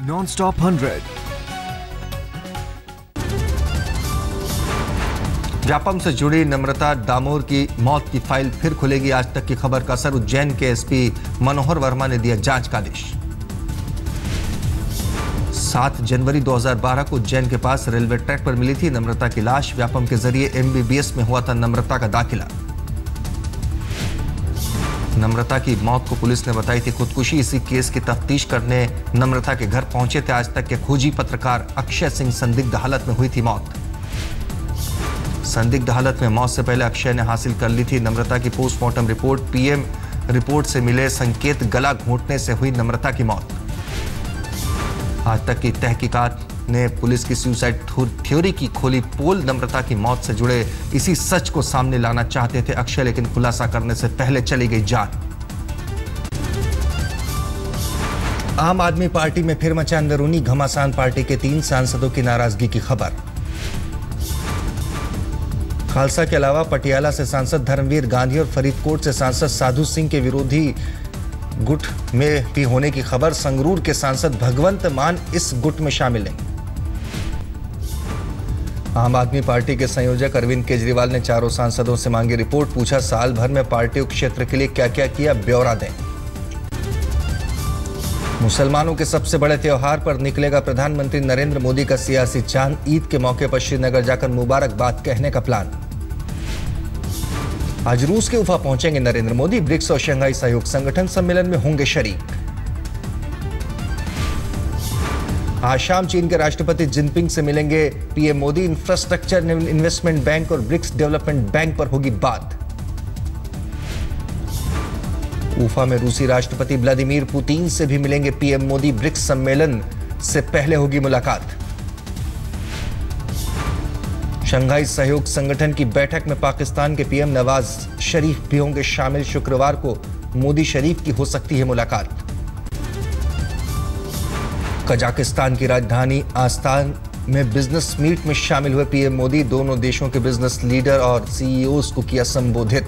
Non-stop 100। Vyapam से जुड़ी नम्रता डामोर की मौत की फाइल फिर खुलेगी। आज तक की खबर का असर। उज्जैन के एसपी मनोहर वर्मा ने दिया जांच का आदेश। 7 जनवरी 2012 को उज्जैन के पास रेलवे ट्रैक पर मिली थी नम्रता की लाश। व्यापम के जरिए एमबीबीएस में हुआ था नम्रता का दाखिला। नम्रता की मौत को पुलिस ने बताई थी खुदकुशी। इसी केस की तफ्तीश करने नम्रता के घर पहुंचे थे आज तक के खोजी पत्रकार अक्षय सिंह। संदिग्ध हालत में हुई थी मौत। संदिग्ध हालत में मौत से पहले अक्षय ने हासिल कर ली थी नम्रता की पोस्टमार्टम रिपोर्ट। पीएम रिपोर्ट से मिले संकेत गला घोंटने से हुई नम्रता की मौत। आज तक की तहकीकात ने पुलिस की सुसाइड थ्योरी की खोली पोल। नम्रता की मौत से जुड़े इसी सच को सामने लाना चाहते थे अक्षय, लेकिन खुलासा करने से पहले चली गई जान। आम आदमी पार्टी में फिर मचा अंदरूनी घमासान। पार्टी के 3 सांसदों की नाराजगी की खबर। खालसा के अलावा पटियाला से सांसद धर्मवीर गांधी और फरीदकोट से सांसद साधु सिंह के विरोधी गुट में भी होने की खबर। संगरूर के सांसद भगवंत मान इस गुट में शामिल हैं। आम आदमी पार्टी के संयोजक अरविंद केजरीवाल ने चारों सांसदों से मांगी रिपोर्ट। पूछा साल भर में पार्टी क्षेत्र के लिए क्या क्या किया, ब्यौरा दें। मुसलमानों के सबसे बड़े त्योहार पर निकलेगा प्रधानमंत्री नरेंद्र मोदी का सियासी चांद। ईद के मौके पर श्रीनगर जाकर मुबारकबाद कहने का प्लान। आज रूस के उफा पहुंचेंगे नरेंद्र मोदी। ब्रिक्स और शंघाई सहयोग संगठन सम्मेलन में होंगे शरीक। आज शाम चीन के राष्ट्रपति जिनपिंग से मिलेंगे PM Modi. Infrastructure investment bank और ब्रिक्स डेवलपमेंट बैंक पर होगी बात। उफा में रूसी राष्ट्रपति व्लादिमीर पुतिन से भी मिलेंगे पीएम मोदी। ब्रिक्स सम्मेलन से पहले होगी मुलाकात। शंघाई सहयोग संगठन की बैठक में पाकिस्तान के पीएम नवाज शरीफ भी होंगे शामिल। शुक्रवार को मोदी शरीफ की हो सकती है मुलाकात। कजाकिस्तान की राजधानी आस्तान में बिजनेस मीट में शामिल हुए पीएम मोदी। दोनों देशों के बिजनेस लीडर और सीईओज को किया संबोधित।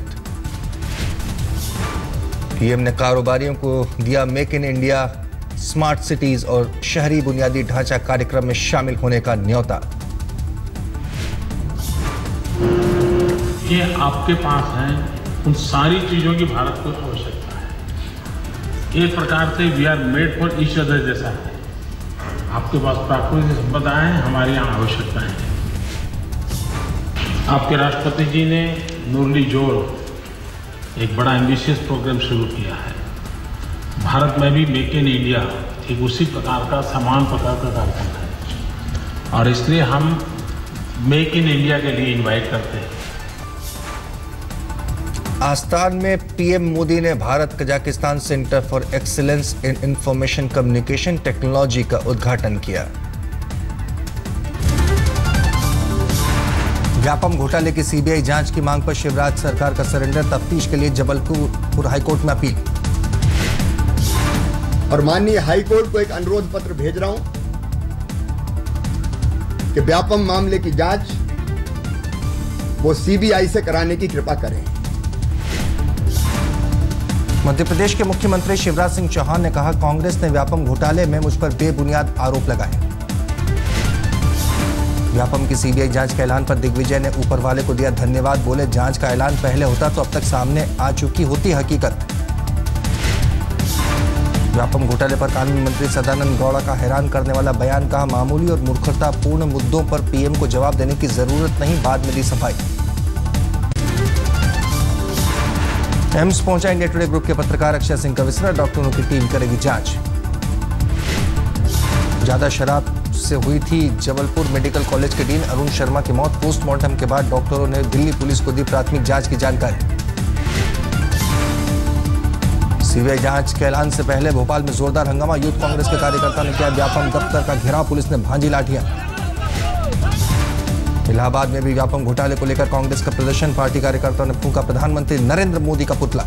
पीएम ने कारोबारियों को दिया make in India, smart cities और शहरी बुनियादी ढांचा कार्यक्रम में शामिल होने का न्योता। ये आपके पास है, उन सारी चीजों की भारत को आवश्यकता है। एक प्रकार से we are made for each other जैसा है। आपके पास प्राकृतिक संपदा है, हमारी यहाँ आवश्यकता है। आपके राष्ट्रपति जी ने मुरली जोर एक बड़ा एम्बिशियस प्रोग्राम शुरू किया है। भारत में भी मेक इन इंडिया एक उसी प्रकार का समान प्रकार का कार्यक्रम है और इसलिए हम मेक इन इंडिया के लिए इनवाइट करते हैं। आस्तान में पीएम मोदी ने Bharat Kazakhstan centre for excellence in information communication technology का उद्घाटन किया। व्यापम घोटाले की सीबीआई जांच की मांग पर शिवराज सरकार का सरेंडर। तफ्तीश के लिए जबलपुर हाईकोर्ट में अपील। और माननीय हाईकोर्ट को एक अनुरोध पत्र भेज रहा हूं कि व्यापम मामले की जांच वो सीबीआई से कराने की कृपा करें। मध्य प्रदेश के मुख्यमंत्री शिवराज सिंह चौहान ने कहा कांग्रेस ने व्यापम घोटाले में मुझ पर बेबुनियाद आरोप लगाए। व्यापम की सीबीआई जांच के ऐलान पर दिग्विजय ने ऊपर वाले को दिया धन्यवाद। बोले जांच का ऐलान पहले होता तो अब तक सामने आ चुकी होती हकीकत। व्यापम घोटाले पर कानून मंत्री सदानंद गौड़ा का हैरान करने वाला बयान। कहा मामूली और मूर्खतापूर्ण मुद्दों पर पीएम को जवाब देने की जरूरत नहीं, बाद में दी सफाई। एम्स पहुंचा इंडिया टुडे ग्रुप के पत्रकार अक्षय सिंह का विसरा। डॉक्टरों की टीम करेगी जांच। ज्यादा शराब से हुई थी जबलपुर मेडिकल कॉलेज के डीन अरुण शर्मा की मौत। पोस्टमार्टम के बाद डॉक्टरों ने दिल्ली पुलिस को दी प्राथमिक जांच की जानकारी। सीबीआई जांच के ऐलान से पहले भोपाल में जोरदार हंगामा। यूथ कांग्रेस के कार्यकर्ताओं ने किया व्यापम दफ्तर का घेराव। पुलिस ने भांजी लाठियां। इलाहाबाद में भी व्यापम घोटाले को लेकर कांग्रेस का प्रदर्शन। पार्टी कार्यकर्ताओं ने फूंका प्रधानमंत्री नरेंद्र मोदी का पुतला।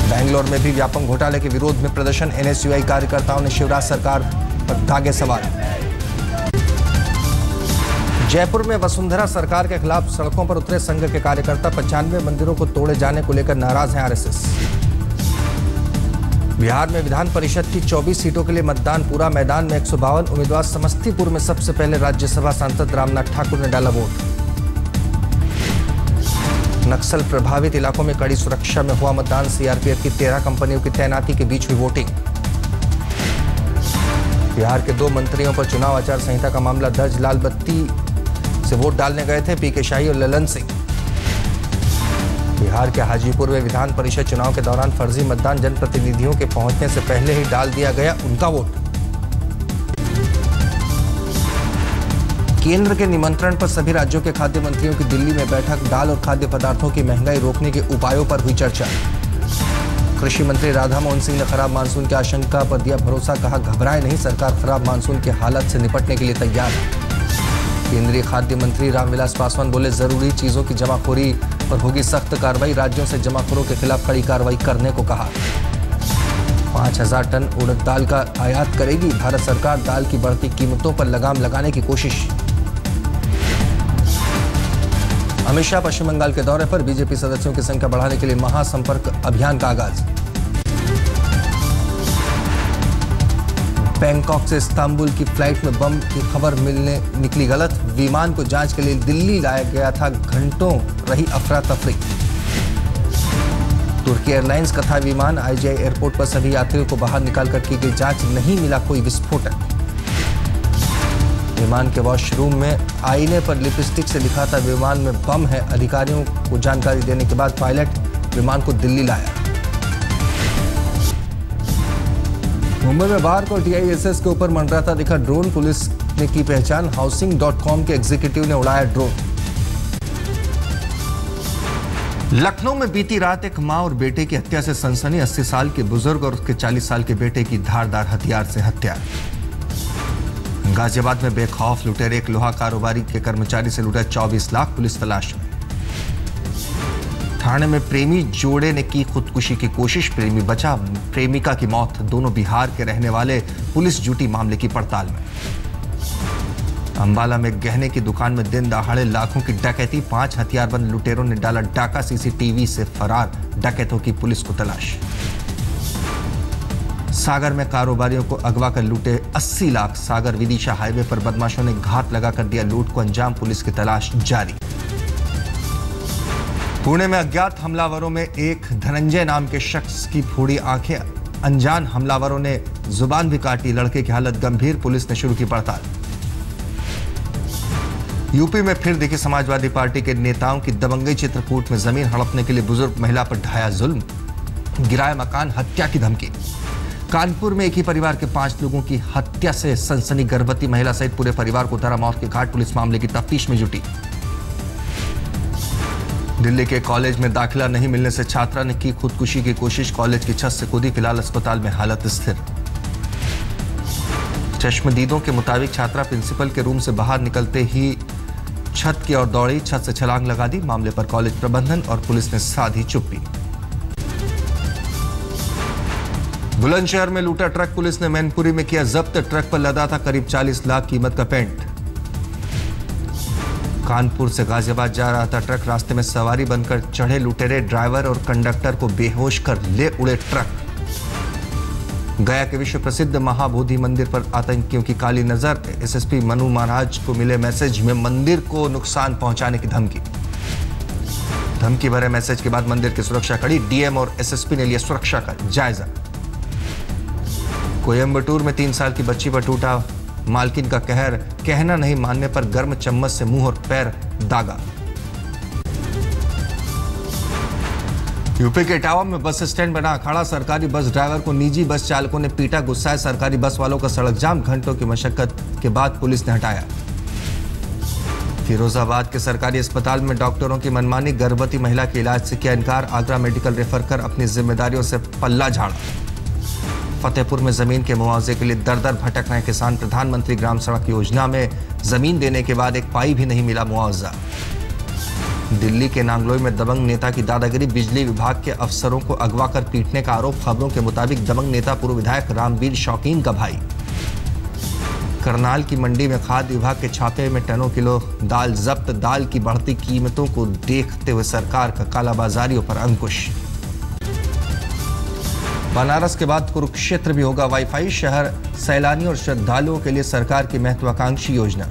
बेंगलोर में भी व्यापम घोटाले के विरोध में प्रदर्शन। एनएसयूआई कार्यकर्ताओं ने शिवराज सरकार पर दागे सवाल। जयपुर में वसुंधरा सरकार के खिलाफ सड़कों पर उतरे संघ के कार्यकर्ता। 95 मंदिरों को तोड़े जाने को लेकर नाराज हैं आरएसएस। बिहार में विधान परिषद की 24 सीटों के लिए मतदान पूरा। मैदान में 152 उम्मीदवार। समस्तीपुर में सबसे पहले राज्यसभा सांसद रामनाथ ठाकुर ने डाला वोट। नक्सल प्रभावित इलाकों में कड़ी सुरक्षा में हुआ मतदान। सीआरपीएफ की 13 कंपनियों की तैनाती के बीच हुई वोटिंग। बिहार के 2 मंत्रियों पर चुनाव आचार संहिता का मामला दर्ज। लाल बत्ती से वोट डालने गए थे पीके शाही और ललन सिंह। बिहार के हाजीपुर में विधान परिषद चुनाव के दौरान फर्जी मतदान। जनप्रतिनिधियों के पहुंचने से पहले ही डाल दिया गया उनका वोट। केंद्र के निमंत्रण पर सभी राज्यों के खाद्य मंत्रियों की दिल्ली में बैठक। दाल और खाद्य पदार्थों की महंगाई रोकने के उपायों पर हुई चर्चा। कृषि मंत्री राधा मोहन सिंह ने खराब मानसून की आशंका पर दिया भरोसा। कहा, घबराए नहीं, सरकार खराब मानसून की हालत से निपटने के लिए तैयार है। केंद्रीय खाद्य मंत्री रामविलास पासवान बोले, जरूरी चीजों की जमाखोरी पर होगी सख्त कार्रवाई। राज्यों से जमाखोरों के खिलाफ कड़ी कार्रवाई करने को कहा। 5000 टन उड़द दाल का आयात करेगी भारत सरकार। दाल की बढ़ती कीमतों पर लगाम लगाने की कोशिश। अमित शाह पश्चिम बंगाल के दौरे पर। बीजेपी सदस्यों की संख्या बढ़ाने के लिए महासंपर्क अभियान का आगाज। बैंकॉक से इस्तांबुल की फ्लाइट में बम की खबर मिलने निकली गलत। विमान को जांच के लिए दिल्ली लाया गया था। घंटों रही अफरा तफरी। तुर्की एयरलाइंस का था विमान। आईजीआई एयरपोर्ट पर सभी यात्रियों को बाहर निकालकर की गई जांच। नहीं मिला कोई विस्फोटक। विमान के वॉशरूम में आईने पर लिपस्टिक से लिखा था विमान में बम है। अधिकारियों को जानकारी देने के बाद पायलट विमान को दिल्ली लाया। मुंबई में बार को टीआईएसएस के ऊपर मंडराता दिखा ड्रोन। पुलिस ने की पहचान। हाउसिंग.com के एग्जीक्यूटिव ने उड़ाया ड्रोन। लखनऊ में बीती रात एक मां और बेटे की हत्या से सनसनी। 80 साल के बुजुर्ग और उसके 40 साल के बेटे की धारदार हथियार से हत्या। गाजियाबाद में बेखौफ लुटेरे। एक लोहा कारोबारी के कर्मचारी से लूटा 24 लाख। पुलिस तलाश में। ठाणे में प्रेमी जोड़े ने की खुदकुशी की कोशिश। प्रेमी बचा, प्रेमिका की मौत। दोनों बिहार के रहने वाले। पुलिस जुटी मामले की पड़ताल में। अंबाला में गहने की दुकान में दिन दहाड़े लाखों की डकैती। 5 हथियारबंद लुटेरों ने डाला डाका। सीसीटीवी से फरार डकैतों की पुलिस को तलाश। सागर में कारोबारियों को अगवा कर लूटे 80 लाख। सागर विदिशा हाईवे पर बदमाशों ने घात लगाकर दिया लूट को अंजाम। पुलिस की तलाश जारी। पुणे में अज्ञात हमलावरों में एक धनंजय नाम के शख्स की फोड़ी आंखें। अनजान हमलावरों ने जुबान भी काटी। लड़के की हालत गंभीर। पुलिस ने शुरू की पड़ताल। यूपी में फिर दिखी समाजवादी पार्टी के नेताओं की दबंगई। चित्रकूट में जमीन हड़पने के लिए बुजुर्ग महिला पर ढाया जुल्म। गिराया मकान। हत्या की धमकी। कानपुर में एक ही परिवार के 5 लोगों की हत्या से सनसनी। गर्भवती महिला सहित पूरे परिवार को उतारा मौत के घाट। पुलिस मामले की तफ्तीश में जुटी। दिल्ली के कॉलेज में दाखिला नहीं मिलने से छात्रा ने की खुदकुशी की कोशिश। कॉलेज की छत से कूदी। फिलहाल अस्पताल में हालत स्थिर। चश्मदीदों के मुताबिक छात्रा प्रिंसिपल के रूम से बाहर निकलते ही छत की ओर दौड़ी। छत से छलांग लगा दी। मामले पर कॉलेज प्रबंधन और पुलिस ने साधी चुप्पी। बुलंदशहर में लूटा ट्रक। पुलिस ने मैनपुरी में किया जब्त। ट्रक पर लदा था करीब 40 लाख कीमत का पेंट। कानपुर से गाजियाबाद जा रहा था ट्रक। रास्ते में सवारी बनकर चढ़े लुटेरे। ड्राइवर और कंडक्टर को बेहोश कर ले उड़े ट्रक। गया के विश्व प्रसिद्ध महाबोधि मंदिर पर आतंकियों की काली नजर। एसएसपी मनु महाराज को मिले मैसेज में मंदिर को नुकसान पहुंचाने की धमकी। धमकी भरे मैसेज के बाद मंदिर की सुरक्षा कड़ी। डीएम और एसएसपी ने लिया सुरक्षा का जायजा। कोयंबटूर में 3 साल की बच्ची पर टूटा मालकिन का कहर। कहना नहीं मानने पर गर्म चम्मच से मुंह और पैर दागा। यूपी के इटावा में बस स्टैंड बना अखाड़ा। सरकारी बस ड्राइवर को निजी बस चालकों ने पीटा। गुस्साए सरकारी बस वालों का सड़क जाम। घंटों की मशक्कत के बाद पुलिस ने हटाया। फिरोजाबाद के सरकारी अस्पताल में डॉक्टरों की मनमानी। गर्भवती महिला के इलाज से किया इनकार। आगरा मेडिकल रेफर कर अपनी जिम्मेदारियों से पल्ला झाड़ा। फतेहपुर में जमीन के मुआवजे के लिए दर दर भटक रहे किसान। प्रधानमंत्री ग्राम सड़क योजना में जमीन देने के बाद एक पाई भी नहीं मिला मुआवजा। दिल्ली के नांगलोई में दबंग नेता की दादागिरी। बिजली विभाग के अफसरों को अगवा कर पीटने का आरोप। खबरों के मुताबिक दबंग नेता पूर्व विधायक रामवीर शौकीन का भाई। करनाल की मंडी में खाद्य विभाग के छापे में टनों किलो दाल जब्त। दाल की बढ़ती कीमतों को देखते हुए सरकार का कालाबाजारियों पर अंकुश। बनारस के बाद कुरुक्षेत्र भी होगा वाईफाई। शहर सैलानियों और श्रद्धालुओं के लिए सरकार की महत्वाकांक्षी योजना।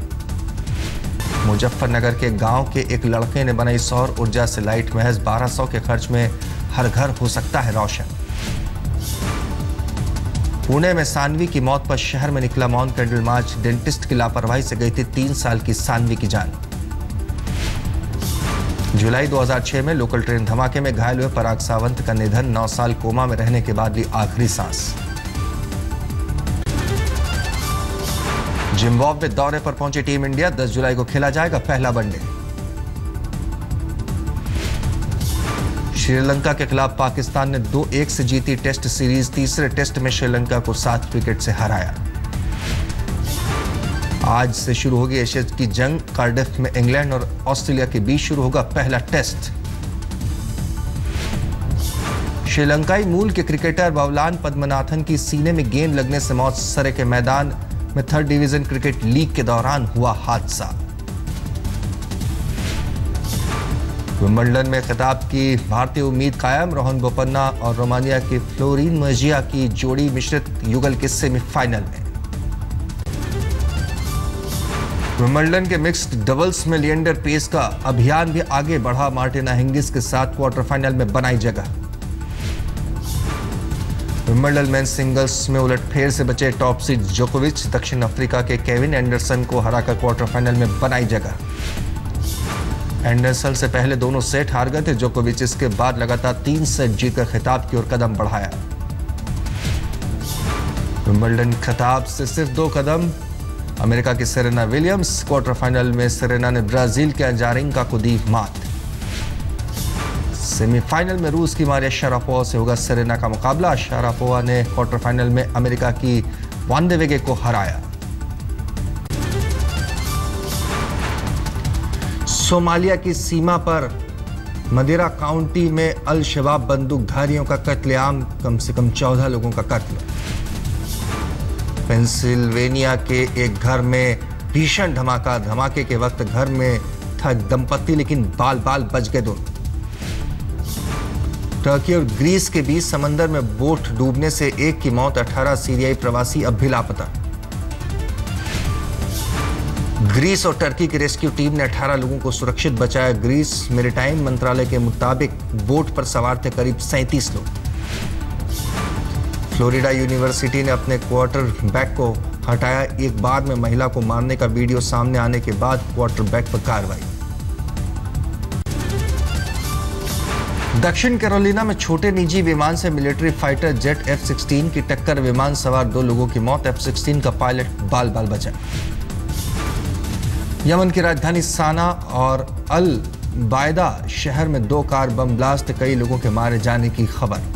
मुजफ्फरनगर के गांव के एक लड़के ने बनाई सौर ऊर्जा से लाइट। महज 1200 के खर्च में हर घर हो सकता है रोशन। पुणे में सानवी की मौत पर शहर में निकला मौन कैंडल मार्च। डेंटिस्ट की लापरवाही से गई थी 3 साल की सानवी की जान। जुलाई 2006 में लोकल ट्रेन धमाके में घायल हुए पराग सावंत का निधन। 9 साल कोमा में रहने के बाद ली आखिरी सांस। जिम्बाब्वे दौरे पर पहुंची टीम इंडिया। 10 जुलाई को खेला जाएगा पहला वनडे। श्रीलंका के खिलाफ पाकिस्तान ने 2-1 से जीती टेस्ट सीरीज। तीसरे टेस्ट में श्रीलंका को 7 विकेट से हराया। आज से शुरू होगी एशेज की जंग। कार्डिफ में इंग्लैंड और ऑस्ट्रेलिया के बीच शुरू होगा पहला टेस्ट। श्रीलंकाई मूल के क्रिकेटर बावलान पद्मनाथन की सीने में गेंद लगने से मौत। सरे के मैदान में 3rd डिवीजन क्रिकेट लीग के दौरान हुआ हादसा। विंबलडन में खिताब की भारतीय उम्मीद कायम। रोहन बोपन्ना और रोमानिया की फ्लोरिन मर्जिया की जोड़ी मिश्रित युगल के सेमीफाइनल में। विंबलडन के मिक्स्ड डबल्स में लिएंडर पेस का अभियान भी आगे बढ़ा। मार्टिना हिंगिस के साथ क्वार्टर फाइनल में बनाई जगह। विंबलडन मेंस सिंगल्स में उलटफेर से बचे टॉप सीड जोकोविच दक्षिण अफ्रीका के केविन एंडरसन को हराकर क्वार्टर फाइनल में बनाई जगह। एंडरसन से पहले दोनों सेट हार गए थे जोकोविच। इसके बाद लगातार 3 सेट जीतकर खिताब की ओर कदम बढ़ाया। विंबलडन खिताब से सिर्फ 2 कदम। अमेरिका की सेरेना विलियम्स। क्वार्टर फाइनल में सेरेना ने ब्राजील के अजारेंका को दी मात। सेमीफाइनल में रूस की मारिया शारापोवा से होगा सेरेना का मुकाबला। शारापोवा ने क्वार्टर फाइनल में अमेरिका की वांडेवेगे को हराया। सोमालिया की सीमा पर मदिरा काउंटी में अल शबाब बंदूकधारियों का कत्लेआम। कम से कम 14 लोगों का कत्ल। पेंसिल्वेनिया के एक घर में भीषण धमाका। धमाके के वक्त घर में था दंपति लेकिन बाल बाल बच गए दोनों। टर्की और ग्रीस के बीच समंदर में बोट डूबने से एक की मौत। 18 सीरियाई प्रवासी अब भी लापता। ग्रीस और टर्की की रेस्क्यू टीम ने 18 लोगों को सुरक्षित बचाया। ग्रीस मैरीटाइम मंत्रालय के मुताबिक बोट पर सवार थे करीब 37 लोग। फ्लोरिडा यूनिवर्सिटी ने अपने क्वार्टर बैक को हटाया। एक बार में महिला को मारने का वीडियो सामने आने के बाद क्वार्टर बैक पर कार्रवाई। दक्षिण कैरोलिना में छोटे निजी विमान से मिलिट्री फाइटर जेट F-16 की टक्कर। विमान सवार 2 लोगों की मौत। F-16 का पायलट बाल बाल बचा। यमन की राजधानी साना और अल बायदा शहर में 2 कार बम ब्लास्ट। कई लोगों के मारे जाने की खबर।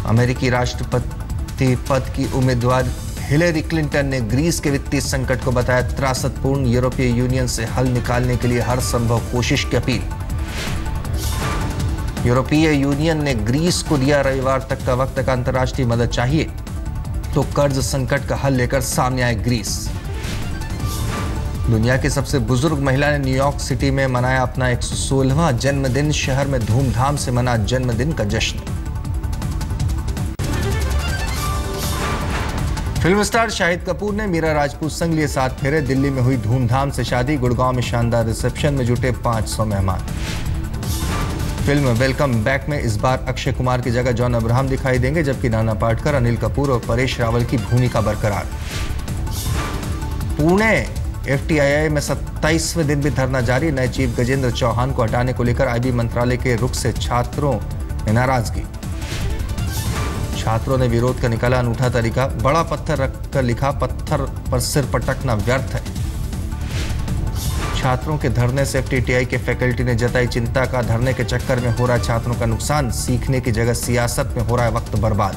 अमेरिकी राष्ट्रपति पद की उम्मीदवार हिलेरी क्लिंटन ने ग्रीस के वित्तीय संकट को बताया त्रासदपूर्ण। यूरोपीय यूनियन से हल निकालने के लिए हर संभव कोशिश की अपील। यूरोपीय यूनियन ने ग्रीस को दिया रविवार तक का वक्त। का अंतर्राष्ट्रीय मदद चाहिए तो कर्ज संकट का हल लेकर सामने आए ग्रीस। दुनिया की सबसे बुजुर्ग महिला ने न्यूयॉर्क सिटी में मनाया अपना 116वां जन्मदिन। शहर में धूमधाम से मना जन्मदिन का जश्न। फिल्म स्टार शाहिद कपूर ने मीरा राजपूत संग लिए 7 फेरे। दिल्ली में हुई धूमधाम से शादी। गुड़गांव में शानदार रिसेप्शन में जुटे 500 मेहमान। फिल्म वेलकम बैक में इस बार अक्षय कुमार की जगह जॉन अब्राहम दिखाई देंगे, जबकि नाना पाटेकर, अनिल कपूर और परेश रावल की भूमिका बरकरार। पुणे FTII में 27वें दिन भी धरना जारी। नए चीफ गजेंद्र चौहान को हटाने को लेकर IB मंत्रालय के रुख से छात्रों में नाराजगी। छात्रों ने विरोध का निकाला अनूठा तरीका। बड़ा पत्थर रखकर लिखा, पत्थर पर सिर पटकना व्यर्थ है। छात्रों के धरने से FTTI के फैकल्टी ने जताई चिंता का। धरने के चक्कर में हो रहा है छात्रों का नुकसान। सीखने की जगह सियासत में हो रहा है वक्त बर्बाद।